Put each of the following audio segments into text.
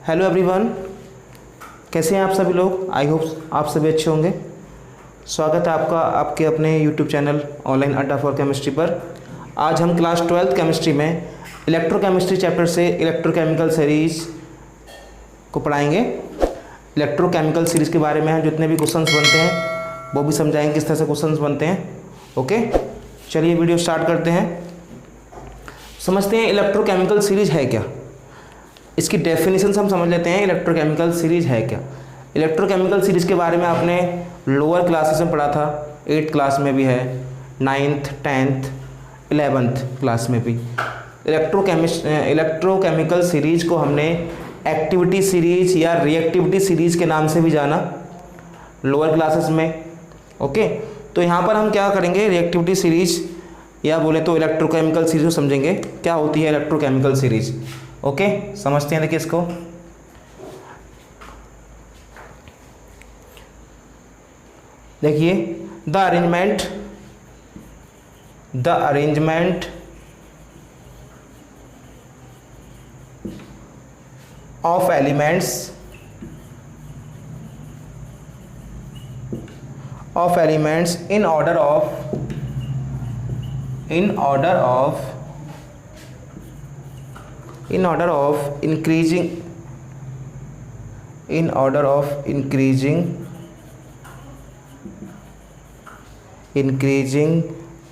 Hello everyone, कैसे हैं आप सभी लोग। आई होप आप सभी अच्छे होंगे। स्वागत है आपका आपके अपने यूट्यूब चैनल ऑनलाइन अड्डा फॉर केमिस्ट्री पर। आज हम क्लास 12th केमिस्ट्री में इलेक्ट्रोकेमिस्ट्री चैप्टर से इलेक्ट्रोकेमिकल सीरीज़ को पढ़ाएंगे। इलेक्ट्रोकेमिकल सीरीज़ के बारे में हम जितने भी क्वेश्चंस बनते हैं वो भी समझाएंगे किस तरह से क्वेश्चंस बनते हैं। ओके, चलिए वीडियो स्टार्ट करते हैं। समझते हैं इलेक्ट्रोकेमिकल सीरीज़ है क्या। इसकी डेफिनेशन हम समझ लेते हैं। इलेक्ट्रोकेमिकल सीरीज़ है क्या। इलेक्ट्रोकेमिकल सीरीज़ के बारे में आपने लोअर क्लासेस में पढ़ा था, 8th क्लास में भी है, 9th 10th 11th क्लास में भी। इलेक्ट्रोकेमिकल सीरीज़ को हमने एक्टिविटी सीरीज या रिएक्टिविटी सीरीज़ के नाम से भी जाना लोअर क्लासेस में। ओके, तो यहाँ पर हम क्या करेंगे, रिएक्टिविटी सीरीज या बोले तो इलेक्ट्रोकेमिकल सीरीज को समझेंगे क्या होती है इलेक्ट्रोकेमिकल सीरीज। ओके, समझते हैं देखिए इसको। देखिए, the arrangement of elements in order of increasing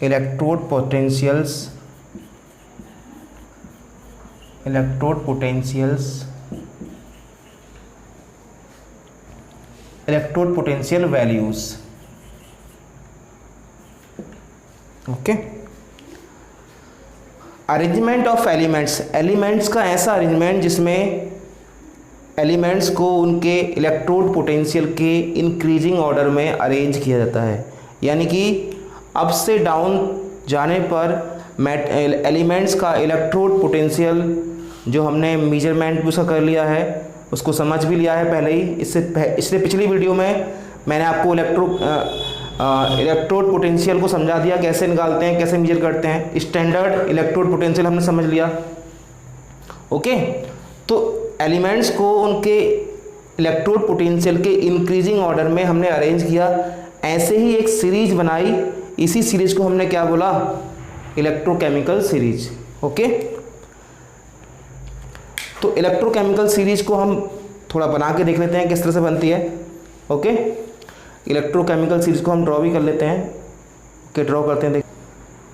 electrode potentials values। Okay, arrangement of elements का ऐसा अरेंजमेंट जिसमें एलिमेंट्स को उनके इलेक्ट्रोड पोटेंशियल के इंक्रीजिंग ऑर्डर में अरेंज किया जाता है। यानी कि अप से डाउन जाने पर एलिमेंट्स का इलेक्ट्रोड पोटेंशियल जो हमने मेजरमेंट भी उसका कर लिया है, उसको समझ भी लिया है पहले ही। इससे पिछली वीडियो में मैंने आपको इलेक्ट्रोड पोटेंशियल को समझा दिया, कैसे निकालते हैं, कैसे मेजर करते हैं। स्टैंडर्ड इलेक्ट्रोड पोटेंशियल हमने समझ लिया। ओके, तो एलिमेंट्स को उनके इलेक्ट्रोड पोटेंशियल के इंक्रीजिंग ऑर्डर में हमने अरेंज किया। ऐसे ही एक सीरीज बनाई, इसी सीरीज को हमने क्या बोला, इलेक्ट्रोकेमिकल सीरीज। ओके, तो इलेक्ट्रोकेमिकल सीरीज को हम थोड़ा बना के देख लेते हैं किस तरह से बनती है। ओके, इलेक्ट्रोकेमिकल सीरीज को हम ड्रॉ भी कर लेते हैं। ओके, ड्रॉ करते हैं।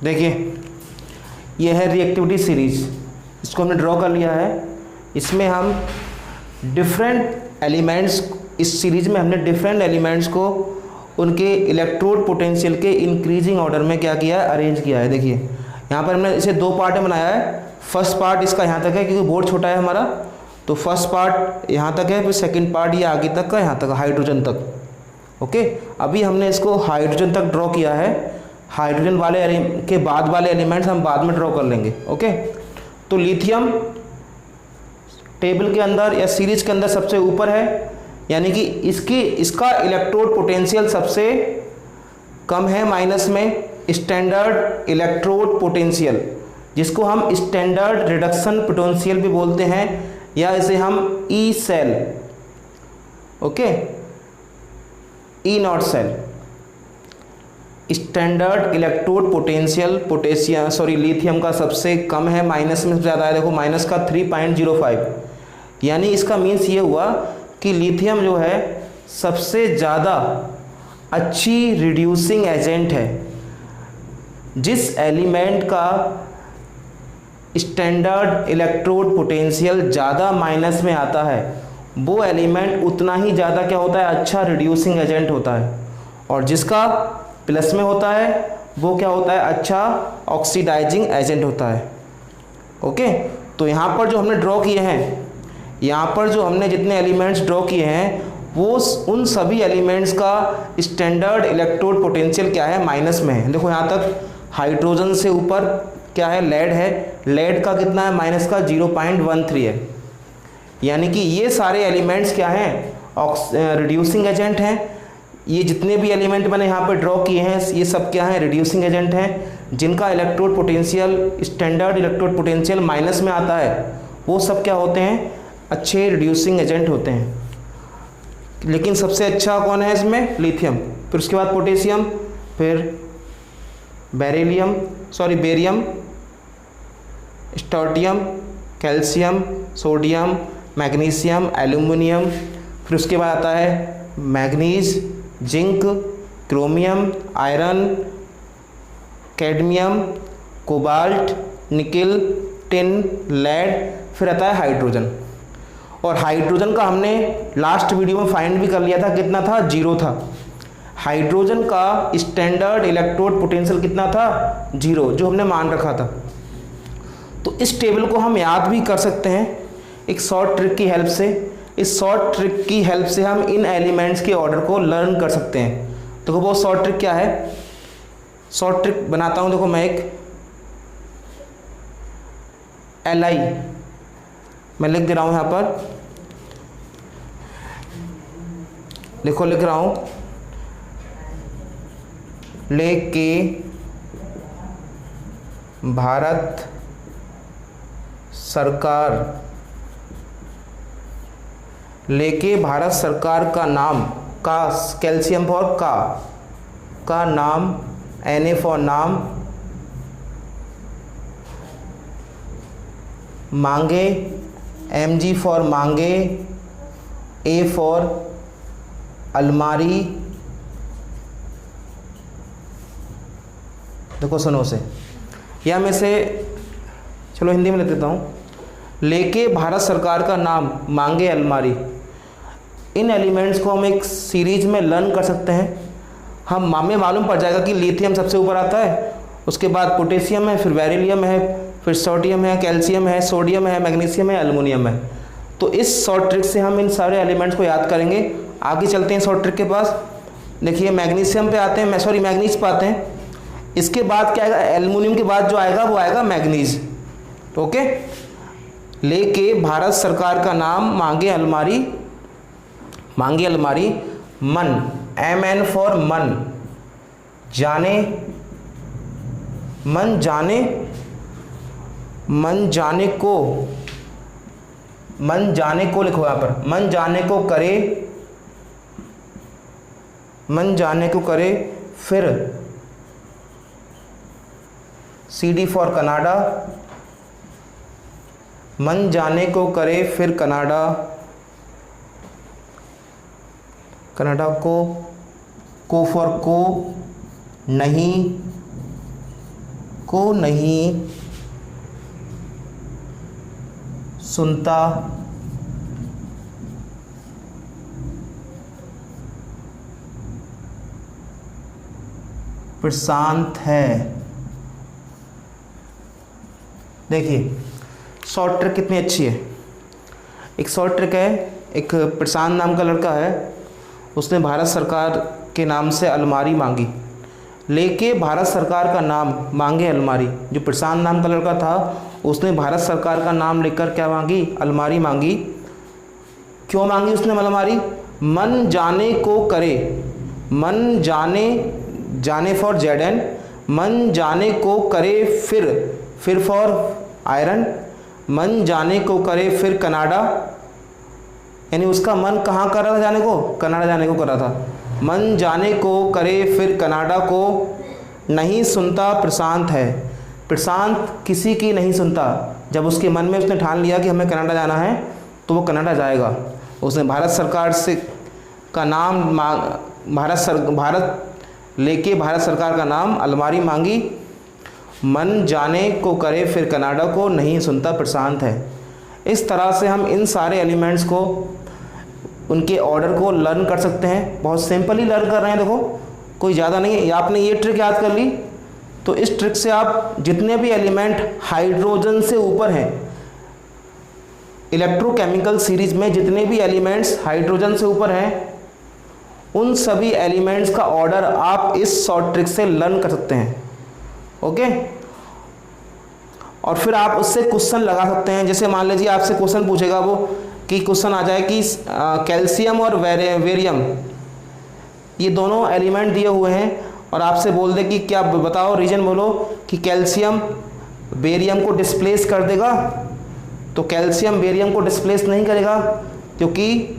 देखिए, ये है रिएक्टिविटी सीरीज, इसको हमने ड्रॉ कर लिया है। इसमें हम डिफरेंट एलिमेंट्स, इस सीरीज में हमने डिफरेंट एलिमेंट्स को उनके इलेक्ट्रोड पोटेंशियल के इंक्रीजिंग ऑर्डर में क्या किया है, अरेंज किया है। देखिए, यहाँ पर हमने इसे 2 पार्ट में बनाया है। फर्स्ट पार्ट इसका यहाँ तक है क्योंकि बोर्ड छोटा है हमारा, तो फर्स्ट पार्ट यहाँ तक है, फिर सेकंड पार्ट ये आगे तक का, यहाँ तक हाइड्रोजन तक। ओके, अभी हमने इसको हाइड्रोजन तक ड्रॉ किया है। हाइड्रोजन वाले के बाद वाले एलिमेंट्स हम बाद में ड्रॉ कर लेंगे। ओके, तो लिथियम टेबल के अंदर या सीरीज के अंदर सबसे ऊपर है, यानी कि इसका इलेक्ट्रोड पोटेंशियल सबसे कम है माइनस में। स्टैंडर्ड इलेक्ट्रोड पोटेंशियल, जिसको हम स्टैंडर्ड रिडक्शन पोटेंशियल भी बोलते हैं, या इसे हम E cell, okay, E naught cell. Standard electrode potential lithium का सबसे कम है, माइनस में सबसे ज़्यादा है। देखो, माइनस का 3.05, यानी इसका मीन्स ये हुआ कि लिथियम जो है सबसे ज़्यादा अच्छी रिड्यूसिंग एजेंट है। जिस एलिमेंट का स्टैंडर्ड इलेक्ट्रोड पोटेंशियल ज़्यादा माइनस में आता है, वो एलिमेंट उतना ही ज़्यादा क्या होता है, अच्छा रिड्यूसिंग एजेंट होता है। और जिसका प्लस में होता है वो क्या होता है, अच्छा ऑक्सीडाइजिंग एजेंट होता है। ओके, तो यहाँ पर जो हमने ड्रॉ किए हैं, यहाँ पर जो हमने जितने एलिमेंट्स ड्रॉ किए हैं, वो उन सभी एलिमेंट्स का स्टैंडर्ड इलेक्ट्रोड पोटेंशियल क्या है, माइनस में है। देखो, यहाँ तक हाइड्रोजन से ऊपर क्या है, लेड है। लेड का कितना है, माइनस का 0.13 है। यानी कि ये सारे एलिमेंट्स क्या हैं, रिड्यूसिंग एजेंट हैं। ये जितने भी एलिमेंट मैंने यहाँ पर ड्रॉ किए हैं, ये सब क्या है, रिड्यूसिंग एजेंट हैं। जिनका electrode potential, standard electrode potential minus में आता है, वो सब क्या होते हैं, अच्छे रिड्यूसिंग एजेंट होते हैं, लेकिन सबसे अच्छा कौन है इसमें? लिथियम। फिर उसके बाद पोटेशियम, फिर beryllium barium, strontium, calcium, sodium, magnesium, aluminium. फिर उसके बाद आता है manganese, zinc, chromium, iron, cadmium, cobalt, nickel, tin, lead. फिर आता है हाइड्रोजन। और हाइड्रोजन का हमने लास्ट वीडियो में फाइंड भी कर लिया था, कितना था? 0 था। हाइड्रोजन का स्टैंडर्ड इलेक्ट्रोड पोटेंशियल कितना था? 0, जो हमने मान रखा था। तो इस टेबल को हम याद भी कर सकते हैं एक शॉर्ट ट्रिक की हेल्प से। इस शॉर्ट ट्रिक की हेल्प से हम इन एलिमेंट्स के ऑर्डर को लर्न कर सकते हैं। देखो वो शॉर्ट ट्रिक क्या है? शॉर्ट ट्रिक बनाता हूँ। देखो मैं एक Li मैं लिख दे रहा हूँ यहाँ पर, लिख रहा हूँ, लेके भारत सरकार, लेके भारत सरकार का नाम, का कैल्शियम फॉर का नाम, Na फॉर नाम, मांगे, Mg फॉर मांगे, A फॉर अलमारी। देखो सुनो से, या मैं से चलो हिंदी में लिख देता हूँ। लेके भारत सरकार का नाम, मांगे अलमारी। इन एलिमेंट्स को हम एक सीरीज में लर्न कर सकते हैं। हम हमें मालूम पड़ जाएगा कि लिथियम सबसे ऊपर आता है, उसके बाद पोटेशियम है, फिर बेरिलियम है, फिर स्ट्रोंटियम है, कैल्शियम है, सोडियम है, मैग्नीशियम है, एल्युमिनियम है। तो इस शॉर्ट ट्रिक से हम इन सारे एलिमेंट्स को याद करेंगे। आगे चलते हैं शॉर्ट ट्रिक के पास। देखिए मैग्नीशियम पे आते हैं, मैग्नीज पे आते हैं। इसके बाद क्या आएगा? एल्युमिनियम के बाद जो आएगा वो आएगा मैग्नीज। ओके, लेके भारत सरकार का नाम, मांगे अलमारी, मांगे अलमारी, मन, Mn फॉर मन, जाने, मन जाने, मन जाने को, मन जाने को लिखो यहाँ पर, मन जाने को करे, मन जाने को करे। फिर CD फॉर कनाडा, मन जाने को करे, फिर कनाडा, कनाडा को फॉर को, नहीं, को नहीं सुनता, प्रशांत है। देखिए शॉर्ट ट्रिक कितनी अच्छी है। एक शॉर्ट ट्रिक है, एक प्रशांत नाम का लड़का है, उसने भारत सरकार के नाम से अलमारी मांगी। लेके भारत सरकार का नाम, मांगे अलमारी। जो प्रशांत नाम का लड़का था उसने भारत सरकार का नाम लेकर क्या मांगी? अलमारी मांगी। क्यों मांगी उसने अलमारी? मन जाने को करे, मन जाने, जाने फॉर Zn, मन जाने को करे, फिर फॉर आयरन, मन जाने को करे, फिर कनाडा। यानी उसका मन कहाँ कर रहा था जाने को? कनाडा जाने को कर रहा था। मन जाने को करे, फिर कनाडा को, नहीं सुनता, प्रशांत है। प्रशांत किसी की नहीं सुनता। जब उसके मन में उसने ठान लिया कि हमें कनाडा जाना है तो वो कनाडा जाएगा। उसने भारत सरकार से का नाम भारत लेके भारत सरकार का नाम, अलमारी मांगी, मन जाने को करे, फिर कनाडा को, नहीं सुनता, प्रशांत है। इस तरह से हम इन सारे एलिमेंट्स को, उनके ऑर्डर को लर्न कर सकते हैं। बहुत सिंपली लर्न कर रहे हैं, देखो कोई ज़्यादा नहीं है। आपने ये ट्रिक याद कर ली तो इस ट्रिक से आप जितने भी एलिमेंट हाइड्रोजन से ऊपर हैं, इलेक्ट्रोकेमिकल सीरीज में जितने भी एलिमेंट्स हाइड्रोजन से ऊपर हैं, उन सभी एलिमेंट्स का ऑर्डर आप इस शॉर्ट ट्रिक से लर्न कर सकते हैं। ओके, और फिर आप उससे क्वेश्चन लगा सकते हैं। जैसे मान लीजिए आपसे क्वेश्चन पूछेगा वो कि क्वेश्चन आ जाए कि कैल्शियम और बेरियम ये दोनों एलिमेंट दिए हुए हैं और आपसे बोल दे कि क्या बताओ, रीजन बोलो कि कैल्शियम बेरियम को डिस्प्लेस कर देगा तो कैल्शियम बेरियम को डिस्प्लेस नहीं करेगा, क्योंकि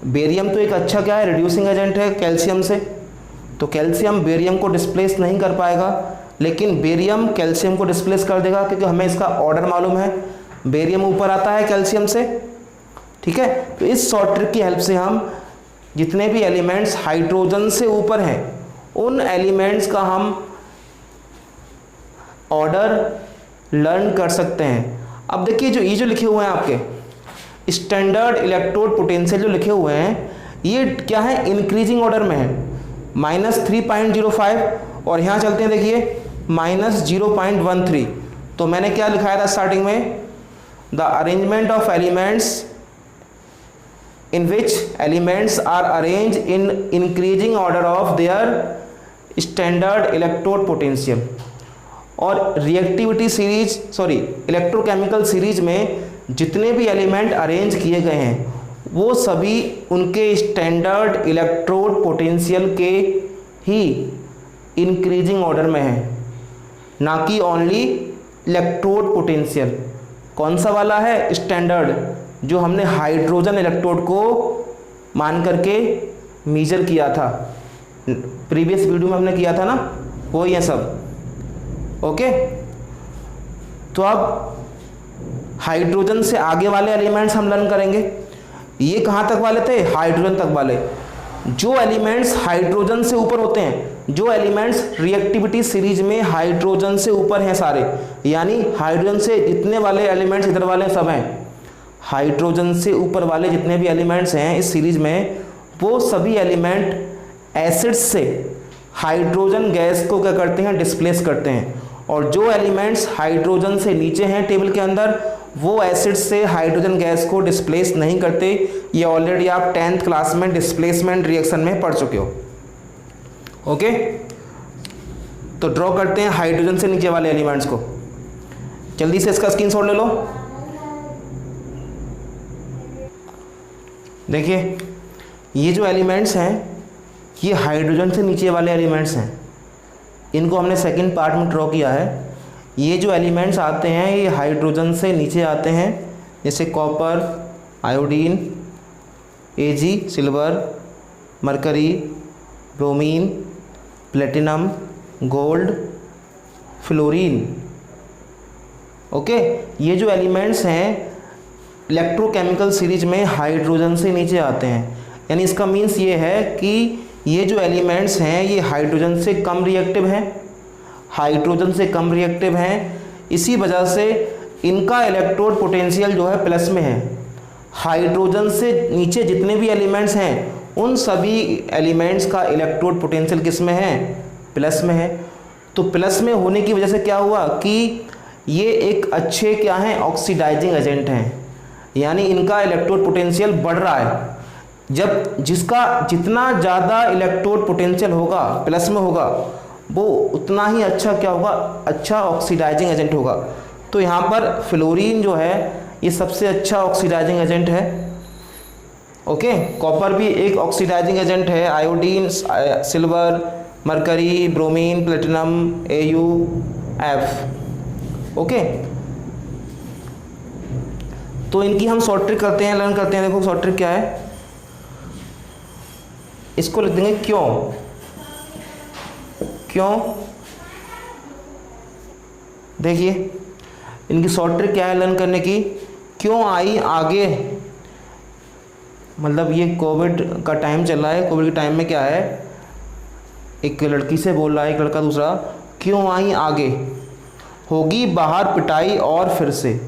बेरियम तो एक अच्छा क्या है, रिड्यूसिंग एजेंट है कैल्शियम से, तो कैल्शियम बेरियम को डिस्प्लेस नहीं कर पाएगा, लेकिन बेरियम कैल्शियम को डिस्प्लेस कर देगा, क्योंकि हमें इसका ऑर्डर मालूम है, बेरियम ऊपर आता है कैल्शियम से, ठीक है। तो इस शॉर्ट ट्रिक की हेल्प से हम जितने भी एलिमेंट्स हाइड्रोजन से ऊपर हैं उन एलिमेंट्स का हम ऑर्डर लर्न कर सकते हैं। अब देखिए जो ये जो लिखे हुए हैं आपके स्टैंडर्ड इलेक्ट्रोड पोटेंशियल जो लिखे हुए हैं, ये क्या है, इंक्रीजिंग ऑर्डर में है, -3.05, और यहाँ चलते हैं देखिए -0.13। तो मैंने क्या लिखाया था स्टार्टिंग में, the arrangement of elements in which elements are arranged in increasing order of their standard electrode potential। और रिएक्टिविटी सीरीज इलेक्ट्रोकेमिकल सीरीज में जितने भी एलिमेंट अरेंज किए गए हैं वो सभी उनके स्टैंडर्ड इलेक्ट्रोड पोटेंशियल के ही इंक्रीजिंग ऑर्डर में है, ना कि ओनली इलेक्ट्रोड पोटेंशियल। कौन सा वाला है, स्टैंडर्ड, जो हमने हाइड्रोजन इलेक्ट्रोड को मान करके मेजर किया था, प्रीवियस वीडियो में हमने किया था ना, वो ये सब, ओके। तो अब हाइड्रोजन से आगे वाले एलिमेंट्स हम लर्न करेंगे। ये कहाँ तक वाले थे, हाइड्रोजन तक वाले। जो एलिमेंट्स हाइड्रोजन से ऊपर होते हैं, जो एलिमेंट्स रिएक्टिविटी सीरीज में हाइड्रोजन से ऊपर हैं सारे, यानी हाइड्रोजन से जितने वाले एलिमेंट्स इधर वाले सब हैं, हाइड्रोजन से ऊपर वाले जितने भी एलिमेंट्स हैं इस सीरीज में, वो सभी एलिमेंट एसिड्स से हाइड्रोजन गैस को क्या करते हैं, डिस्प्लेस करते हैं। और जो एलिमेंट्स हाइड्रोजन से नीचे हैं टेबल के अंदर, वो एसिड्स से हाइड्रोजन गैस को डिस्प्लेस नहीं करते। ये ऑलरेडी आप 10th क्लास में डिस्प्लेसमेंट रिएक्शन में पढ़ चुके हो, ओके। तो ड्रॉ करते हैं हाइड्रोजन से नीचे वाले एलिमेंट्स को। जल्दी से इसका स्क्रीनशॉट ले लो। देखिए ये जो एलिमेंट्स हैं ये हाइड्रोजन से नीचे वाले एलिमेंट्स हैं, इनको हमने सेकंड पार्ट में ड्रॉ किया है। ये जो एलिमेंट्स आते हैं ये हाइड्रोजन से नीचे आते हैं, जैसे copper, iodine, Ag silver, mercury, bromine, platinum, gold, fluorine, okay. ये जो एलिमेंट्स हैं इलेक्ट्रोकेमिकल सीरीज में हाइड्रोजन से नीचे आते हैं, यानी इसका मीन्स ये है कि ये जो एलिमेंट्स हैं ये हाइड्रोजन से कम रिएक्टिव हैं, हाइड्रोजन से कम रिएक्टिव हैं। इसी वजह से इनका इलेक्ट्रोड पोटेंशियल जो है प्लस में है। हाइड्रोजन से नीचे जितने भी एलिमेंट्स हैं उन सभी एलिमेंट्स का इलेक्ट्रोड पोटेंशियल किस में है, प्लस में है। तो प्लस में होने की वजह से क्या हुआ कि ये एक अच्छे क्या हैं, ऑक्सीडाइजिंग एजेंट हैं, यानी इनका इलेक्ट्रोड पोटेंशियल बढ़ रहा है। जब जिसका जितना ज़्यादा इलेक्ट्रोड पोटेंशियल होगा, प्लस में होगा, वो उतना ही अच्छा क्या होगा, अच्छा ऑक्सीडाइजिंग एजेंट होगा। तो यहाँ पर फ्लोरीन जो है ये सबसे अच्छा ऑक्सीडाइजिंग एजेंट है, ओके। कॉपर भी एक ऑक्सीडाइजिंग एजेंट है, iodine, silver, mercury, bromine, platinum, AuF, okay. तो इनकी हम शॉर्ट ट्रिक करते हैं, लर्न करते हैं। देखो शॉर्ट ट्रिक क्या है, इसको लिख देंगे क्यों। क्यों, देखिए इनकी शॉर्ट ट्रिक क्या है लर्न करने की, क्यों आई आगे। मतलब ये कोविड का टाइम चल रहा है, कोविड के टाइम में क्या है, एक लड़की से बोल रहा है एक लड़का दूसरा, क्यों आई आगे, होगी बाहर पिटाई और फिर से।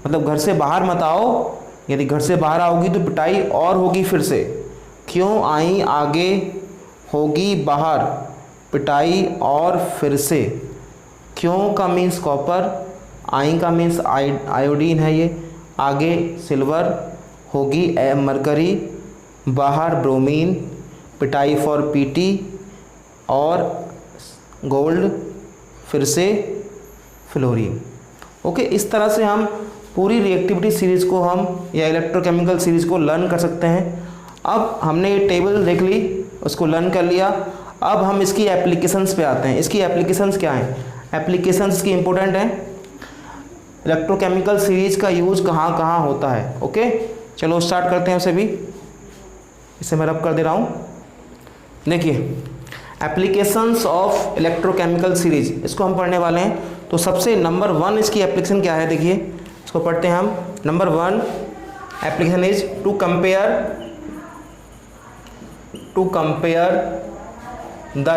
मतलब घर से बाहर मत आओ, यदि घर से बाहर आओगी तो पिटाई और होगी फिर से। क्यों आई आगे, होगी बाहर पिटाई और फिर से। क्यों का मीन्स कॉपर, आई का मीन्स आयोडीन है ये, आगे सिल्वर, होगी मरकरी, बाहर ब्रोमीन, पिटाई फॉर पीटी, और गोल्ड, फिर से फ्लोरीन, ओके। इस तरह से हम पूरी रिएक्टिविटी सीरीज़ को हम या इलेक्ट्रोकेमिकल सीरीज़ को लर्न कर सकते हैं। अब हमने ये टेबल देख ली, उसको लर्न कर लिया। अब हम इसकी एप्लीकेशंस पे आते हैं। इसकी एप्लीकेशंस क्या हैं, एप्लीकेशंस की इम्पोर्टेंट हैं। इलेक्ट्रोकेमिकल सीरीज का यूज कहाँ कहाँ होता है। ओके, चलो स्टार्ट करते हैं उसे भी। इसे मैं रब कर दे रहा हूँ। देखिए, एप्लीकेशंस ऑफ इलेक्ट्रोकेमिकल सीरीज, इसको हम पढ़ने वाले हैं। तो सबसे नंबर 1 इसकी एप्लीकेशन क्या है, देखिए इसको पढ़ते हैं हम। Number 1 application is to compare the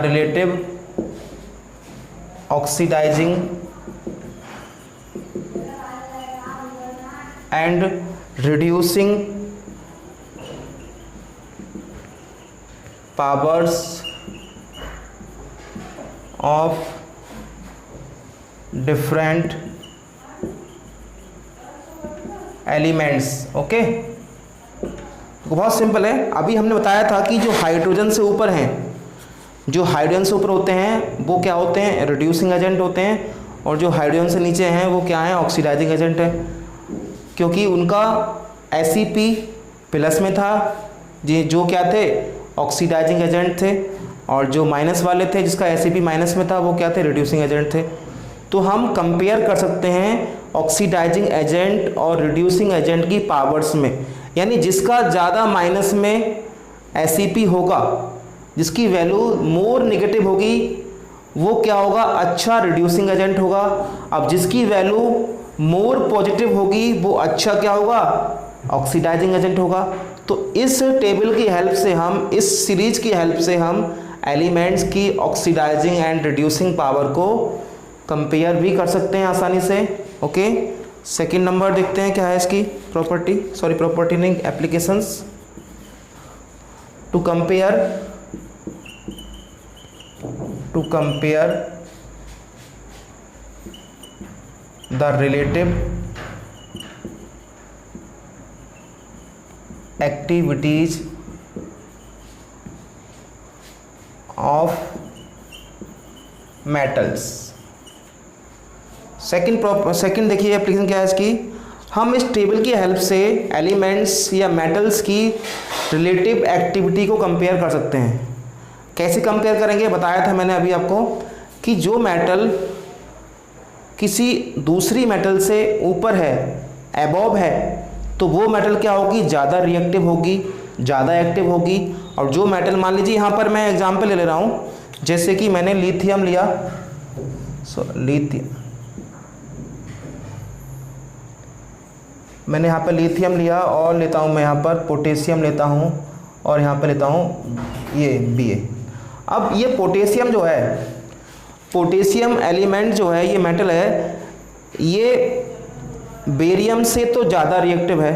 relative oxidising and reducing powers of different elements। Okay, तो बहुत सिंपल है। अभी हमने बताया था कि जो हाइड्रोजन से ऊपर हैं, जो हाइड्रोजन से ऊपर होते हैं वो क्या होते हैं, रिड्यूसिंग एजेंट होते हैं, और जो हाइड्रोजन से नीचे हैं वो क्या हैं, ऑक्सीडाइजिंग एजेंट है। क्योंकि उनका Sep प्लस में था, जो क्या थे, ऑक्सीडाइजिंग एजेंट थे, और जो माइनस वाले थे जिसका Sep माइनस में था वो क्या थे, रिड्यूसिंग एजेंट थे। तो हम कंपेयर कर सकते हैं ऑक्सीडाइजिंग एजेंट और रिड्यूसिंग एजेंट की पावर्स में, यानी जिसका ज़्यादा माइनस में Sep होगा, जिसकी वैल्यू मोर नेगेटिव होगी, वो क्या होगा, अच्छा रिड्यूसिंग एजेंट होगा। अब जिसकी वैल्यू मोर पॉजिटिव होगी वो अच्छा क्या होगा, ऑक्सीडाइजिंग एजेंट होगा। तो इस टेबल की हेल्प से हम, इस सीरीज की हेल्प से हम एलिमेंट्स की ऑक्सीडाइजिंग एंड रिड्यूसिंग पावर को कंपेयर भी कर सकते हैं आसानी से। ओके, सेकंड नंबर देखते हैं क्या है इसकी प्रॉपर्टी नहीं, applications. To compare the relative activities of metals. Second देखिए एप्लीकेशन क्या है इसकी। हम इस टेबल की हेल्प से एलिमेंट्स या मेटल्स की रिलेटिव एक्टिविटी को कंपेयर कर सकते हैं। कैसे कंपेयर करेंगे, बताया था मैंने अभी आपको कि जो मेटल किसी दूसरी मेटल से ऊपर है, एबोव है, तो वो मेटल क्या होगी, ज़्यादा रिएक्टिव होगी, ज़्यादा एक्टिव होगी। और जो मेटल, मान लीजिए यहाँ पर मैं एग्जांपल ले रहा हूँ, जैसे कि मैंने लिथियम लिया, मैंने यहाँ पर लिथियम लिया, और लेता हूँ मैं यहाँ पर पोटेशियम लेता हूँ, और यहाँ पर लेता हूँ ये Ba। अब ये पोटेशियम जो है, पोटेशियम एलिमेंट जो है, ये मेटल है, ये बेरियम से तो ज़्यादा रिएक्टिव है,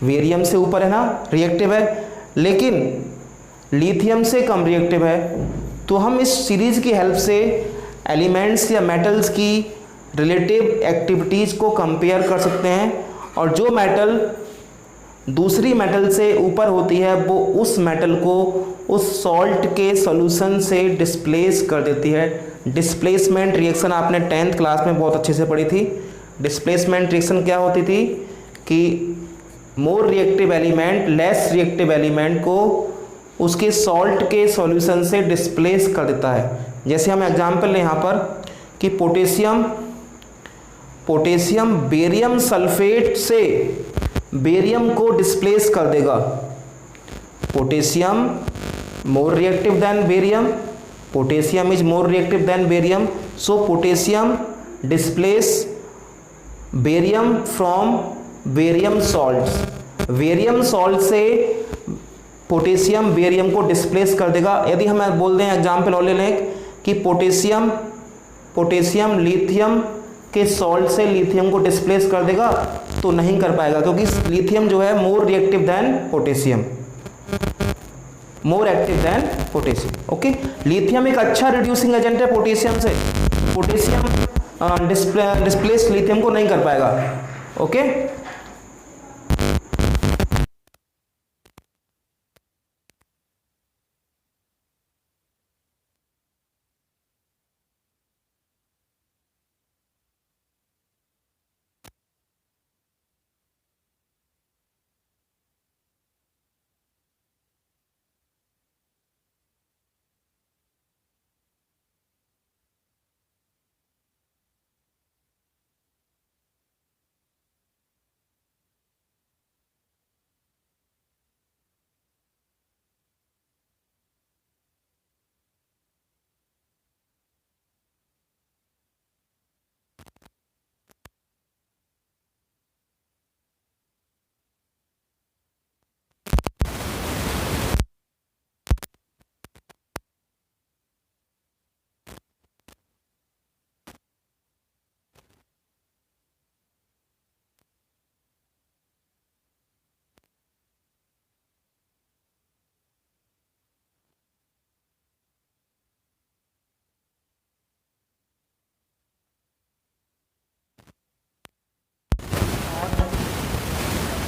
बेरियम से ऊपर है ना, रिएक्टिव है, लेकिन लिथियम से कम रिएक्टिव है। तो हम इस सीरीज की हेल्प से एलिमेंट्स या मेटल्स की रिलेटिव एक्टिविटीज़ को कंपेयर कर सकते हैं, और जो मेटल दूसरी मेटल से ऊपर होती है वो उस मेटल को उस सॉल्ट के सॉल्यूशन से डिस्प्लेस कर देती है। डिस्प्लेसमेंट रिएक्शन आपने 10th क्लास में बहुत अच्छे से पढ़ी थी। डिस्प्लेसमेंट रिएक्शन क्या होती थी कि more reactive element less reactive element को उसके सॉल्ट के सॉल्यूशन से डिस्प्लेस कर देता है। जैसे हम एग्जांपल लें यहाँ पर कि पोटेशियम बेरियम सल्फेट से बेरियम को डिस्प्लेस कर देगा। Potassium more reactive then barium, potassium is more reactive then barium, so potassium displace barium from barium salts. Barium salt से पोटेशियम बेरियम को डिस्प्लेस कर देगा। यदि हम बोल दें एग्जाम्पल और ले लें कि पोटेशियम लिथियम के सॉल्ट से लिथियम को डिस्प्लेस कर देगा, तो नहीं कर पाएगा, क्योंकि लिथियम जो है more reactive than potassium, more active than potassium. Okay, lithium एक अच्छा रिड्यूसिंग एजेंट है पोटेशियम से, पोटेशियम डिस्प्लेस लिथियम को नहीं कर पाएगा। ओके,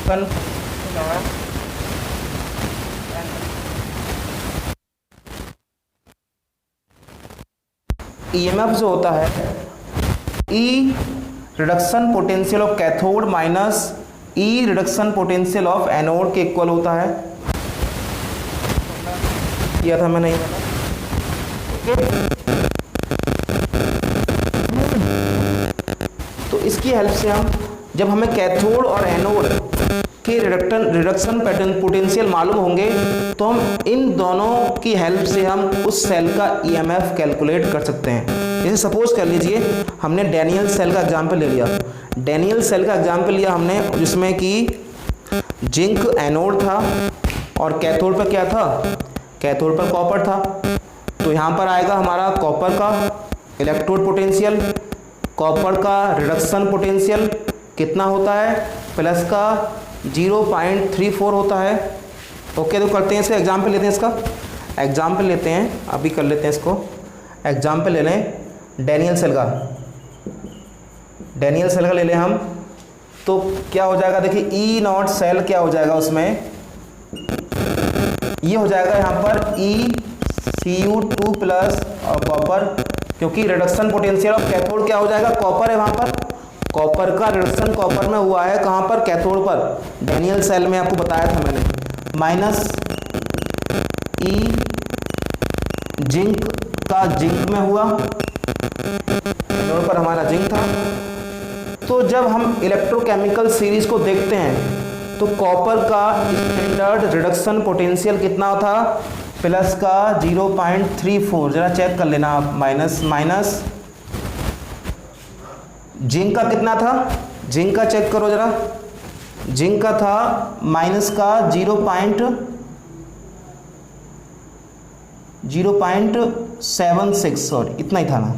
रिडक्शन ईएमएफ जो होता है E reduction potential of cathode minus E reduction potential of anode के इक्वल होता है। किया था मैंने ये वाला। तो इसकी हेल्प से हम जब हमें कैथोड और एनोड के रिडक्शन पोटेंशियल मालूम होंगे तो हम इन दोनों की हेल्प से हम उस सेल का ईएमएफ कैलकुलेट कर सकते हैं। जैसे सपोज कर लीजिए हमने डैनियल सेल का एग्जाम्पल ले लिया। डैनियल सेल का एग्जाम्पल लिया हमने जिसमें कि जिंक एनोड था और कैथोड पर क्या था, कैथोड पर कॉपर था। तो यहाँ पर आएगा हमारा कॉपर का इलेक्ट्रोड पोटेंशियल, कॉपर का रिडक्शन पोटेंशियल कितना होता है, प्लस का 0.34 होता है। ओके, तो करते हैं इसका एग्जाम्पल लेते हैं, इसका एग्जाम्पल लेते हैं, अभी कर लेते हैं इसको। एग्जाम्पल ले लें डैनियल सेल का, डैनियल सेल का ले लें हम। तो क्या हो जाएगा, देखिए ई नॉट सेल क्या हो जाएगा उसमें, ये हो जाएगा यहाँ पर ECU2 प्लस और कॉपर, क्योंकि रिडक्शन पोटेंशियल ऑफ कैथोड क्या हो जाएगा, कॉपर है वहाँ पर, कॉपर का रिडक्शन कॉपर में हुआ है कहाँ पर, कैथोड पर, डैनियल सेल में आपको बताया था मैंने, माइनस ई जिंक का जिंक में हुआ, कैथोड पर हमारा जिंक था। तो जब हम इलेक्ट्रोकेमिकल सीरीज को देखते हैं तो कॉपर का स्टैंडर्ड रिडक्शन पोटेंशियल कितना था, प्लस का 0.34, जरा चेक कर लेना आप, माइनस जिंक का कितना था, जिंक का चेक करो जरा, जिंक का था माइनस का 0.76, सॉरी इतना ही था ना।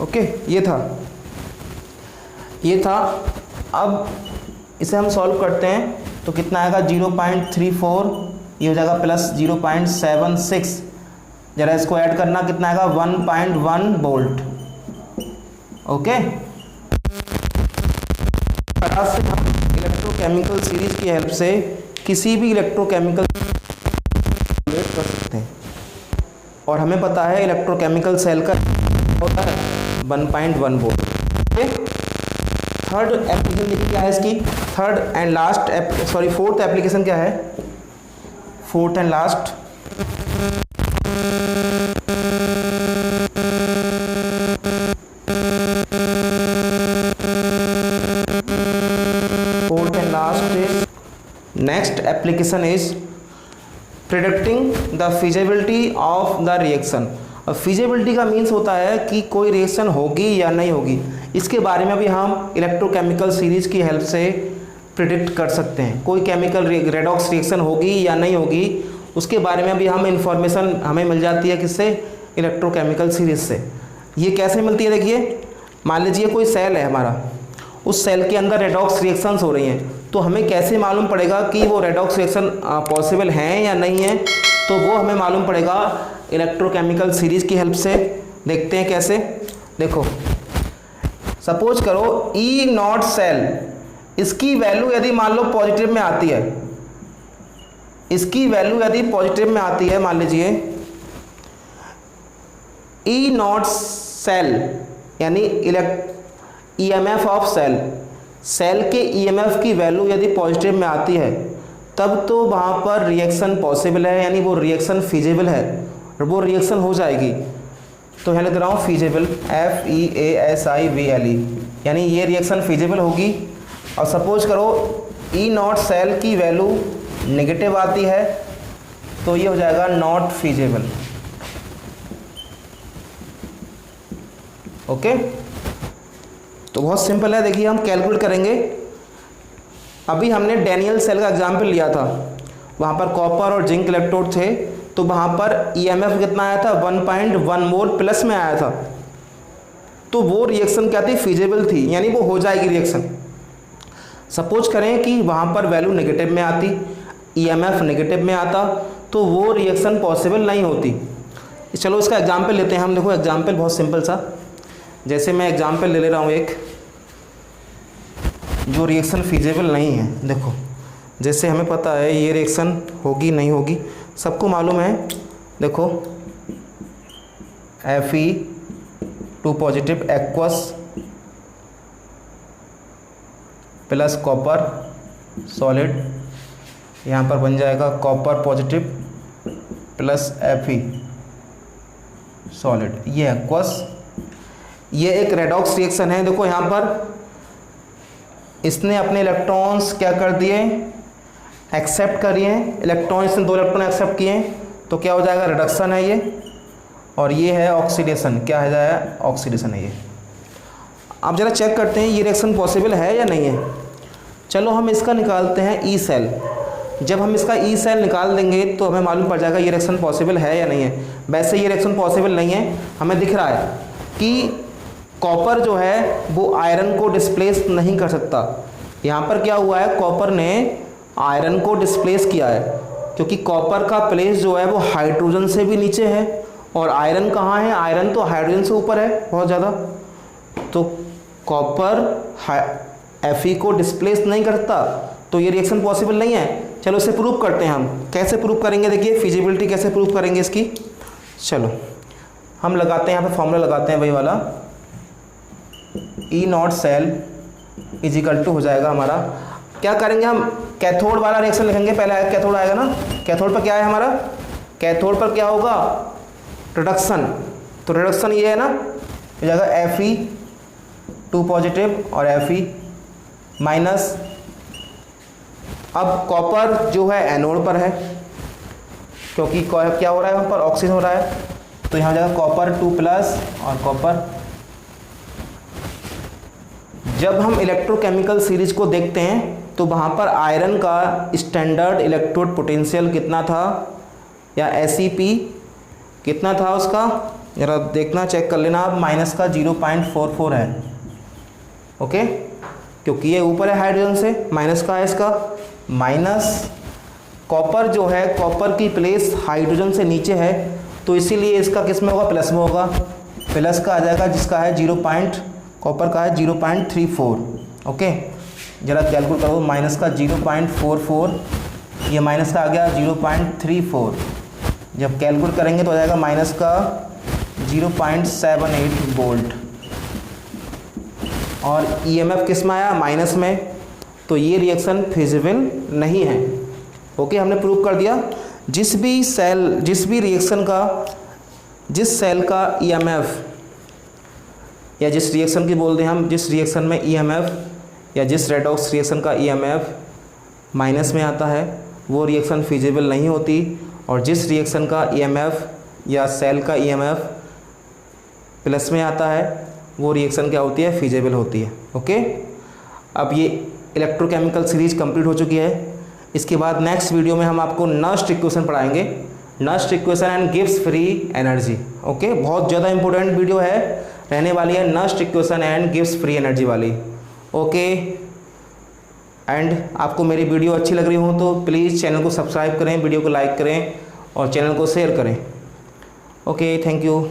ओके, ये था। अब इसे हम सॉल्व करते हैं तो कितना आएगा 0.34, ये हो जाएगा प्लस 0.76, जरा इसको ऐड करना कितना आएगा 1.1 वोल्ट। ओके, से हम इलेक्ट्रोकेमिकल सीरीज की हेल्प से किसी भी इलेक्ट्रोकेमिकल कैलकुलेट कर सकते हैं। और हमें पता है इलेक्ट्रोकेमिकल सेल का होता है 1.1 वोल्ट। ओके, थर्ड एप्लीकेशन क्या है इसकी, फोर्थ एप्लीकेशन क्या है, fourth and last next application is predicting the feasibility of the reaction. अब फिजिबिलिटी का मीन्स होता है कि कोई रिएक्शन होगी या नहीं होगी, इसके बारे में भी हम इलेक्ट्रोकेमिकल सीरीज की हेल्प से प्रिडिक्ट कर सकते हैं। कोई केमिकल रेडॉक्स रिएक्शन होगी या नहीं होगी उसके बारे में भी हम इंफॉर्मेशन हमें मिल जाती है, किससे, इलेक्ट्रोकेमिकल सीरीज से। ये कैसे मिलती है, देखिए मान लीजिए कोई सेल है हमारा, उस सेल के अंदर रेडॉक्स रिएक्शंस हो रही हैं, तो हमें कैसे मालूम पड़ेगा कि वो रेडॉक्स रिएक्शन पॉसिबल हैं या नहीं है, तो वो हमें मालूम पड़ेगा इलेक्ट्रोकेमिकल सीरीज की हेल्प से। देखते हैं कैसे, देखो सपोज करो ई नॉट सेल, इसकी वैल्यू यदि मान लो पॉजिटिव में आती है, इसकी वैल्यू यदि पॉजिटिव में आती है, मान लीजिए ई नॉट सेल यानी ईएमएफ ऑफ सेल, सेल के ईएमएफ की वैल्यू यदि पॉजिटिव में आती है तब तो वहाँ पर रिएक्शन पॉसिबल है, यानी वो रिएक्शन फिजिबल है, वो रिएक्शन हो जाएगी। तो यहाँ लिख रहा हूँ फिजिबल, FEASIBLE, यानी ये रिएक्शन फिजिबल होगी। और सपोज करो ई नॉट सेल की वैल्यू नेगेटिव आती है तो ये हो जाएगा नॉट फिजिबल। ओके, तो बहुत सिंपल है, देखिए हम कैलकुलेट करेंगे। अभी हमने डैनियल सेल का एग्जाम्पल लिया था, वहाँ पर कॉपर और जिंक इलेक्ट्रोड थे, तो वहाँ पर ईएमएफ कितना आया था, 1.1 वोल्ट प्लस में आया था। तो वो रिएक्शन क्या थी, फिजिबल थी, यानी वो हो जाएगी रिएक्शन। सपोज करें कि वहाँ पर वैल्यू नेगेटिव में आती, ईएमएफ नेगेटिव में आता, तो वो रिएक्शन पॉसिबल नहीं होती। चलो इसका एग्जाम्पल लेते हैं हम। देखो एग्जाम्पल बहुत सिंपल सा, जैसे मैं एग्जाम्पल ले रहा हूँ एक जो रिएक्शन फिजिबल नहीं है। देखो जैसे हमें पता है ये रिएक्शन होगी नहीं होगी, सबको मालूम है। देखो Fe2 positive aqueous plus copper solid, यहाँ पर बन जाएगा copper positive plus Fe solid, ये एक्वस। ये एक रेडॉक्स रिएक्शन है। देखो यहाँ पर इसने अपने इलेक्ट्रॉन्स क्या कर दिए, एक्सेप्ट करिए हैं इलेक्ट्रॉन, इसने 2 इलेक्ट्रॉन एक्सेप्ट किए हैं, तो क्या हो जाएगा, रिडक्शन है ये, और ये है ऑक्सीडेशन। क्या है जाएगा, ऑक्सीडेशन है ये। अब जरा चेक करते हैं ये रिएक्शन पॉसिबल है या नहीं है। चलो हम इसका निकालते हैं ई सेल। जब हम इसका ई सेल निकाल देंगे तो हमें मालूम पड़ जाएगा ये रिएक्शन पॉसिबल है या नहीं है। वैसे ये रिएक्शन पॉसिबल नहीं है, हमें दिख रहा है कि कॉपर जो है वो आयरन को डिस्प्लेस नहीं कर सकता। यहाँ पर क्या हुआ है, कॉपर ने आयरन को डिस्प्लेस किया है, क्योंकि कॉपर का प्लेस जो है वो हाइड्रोजन से भी नीचे है, और आयरन कहाँ है, आयरन तो हाइड्रोजन से ऊपर है बहुत ज़्यादा। तो कॉपर Fe को डिस्प्लेस नहीं करता, तो ये रिएक्शन पॉसिबल नहीं है। चलो इसे प्रूव करते हैं हम। कैसे प्रूव करेंगे, देखिए फिजिबिलिटी कैसे प्रूव करेंगे इसकी। चलो हम लगाते हैं यहाँ पे फॉर्मूला लगाते हैं वही वाला, E0 सेल इजिकल टू हो जाएगा हमारा, क्या करेंगे हम, कैथोड वाला रिएक्शन लिखेंगे। पहले कैथोड आएगा ना, कैथोड पर क्या है हमारा, कैथोड पर क्या होगा, रिडक्शन। तो रिडक्शन ये है ना, हो जाएगा Fe2 पॉजिटिव और Fe माइनस। अब कॉपर जो है एनोड पर है, क्योंकि क्या हो रहा है वहाँ पर, ऑक्सीजन हो रहा है, तो यहाँ हो जाएगा कॉपर 2 प्लस और कॉपर। जब हम इलेक्ट्रोकेमिकल सीरीज को देखते हैं तो वहाँ पर आयरन का स्टैंडर्ड इलेक्ट्रोड पोटेंशियल कितना था, या SEP कितना था उसका, जरा देखना, चेक कर लेना आप, माइनस का 0.44 है। ओके, क्योंकि ये ऊपर है हाइड्रोजन से, माइनस का है इसका, माइनस कॉपर जो है, कॉपर की प्लेस हाइड्रोजन से नीचे है, तो इसीलिए इसका किस में होगा, प्लस में होगा। प्लस का आ जाएगा जिसका है कॉपर का है 0.34। ओके, जरा कैलकुलेट करो, माइनस का 0.44, ये माइनस का आ गया 0.34। जब कैलकुलेट करेंगे तो आ जाएगा माइनस का 0.78 वोल्ट, और EMF किस में आया, माइनस में, तो ये रिएक्शन फिजिबल नहीं है। ओके, हमने प्रूव कर दिया। जिस भी रिएक्शन का, जिस सेल का EMF, या जिस रिएक्शन की बोलते हैं हम, जिस रिएक्शन में EMF या जिस रेडॉक्स रिएक्शन का EMF माइनस में आता है, वो रिएक्शन फिजिबल नहीं होती, और जिस रिएक्शन का EMF या सेल का EMF प्लस में आता है, वो रिएक्शन क्या होती है, फिजिबल होती है। ओके, अब ये इलेक्ट्रोकेमिकल सीरीज कंप्लीट हो चुकी है। इसके बाद नेक्स्ट वीडियो में हम आपको नस्ट इक्वेशन पढ़ाएंगे, नस्ट इक्वेशन एंड गिव्स फ्री एनर्जी। ओके, बहुत ज़्यादा इंपॉर्टेंट वीडियो है, रहने वाली है नस्ट इक्वेशन एंड गिव्स फ्री एनर्जी वाली। ओके, एंड आपको मेरी वीडियो अच्छी लग रही हो तो प्लीज़ चैनल को सब्सक्राइब करें, वीडियो को लाइक करें और चैनल को शेयर करें। Okay, thank you.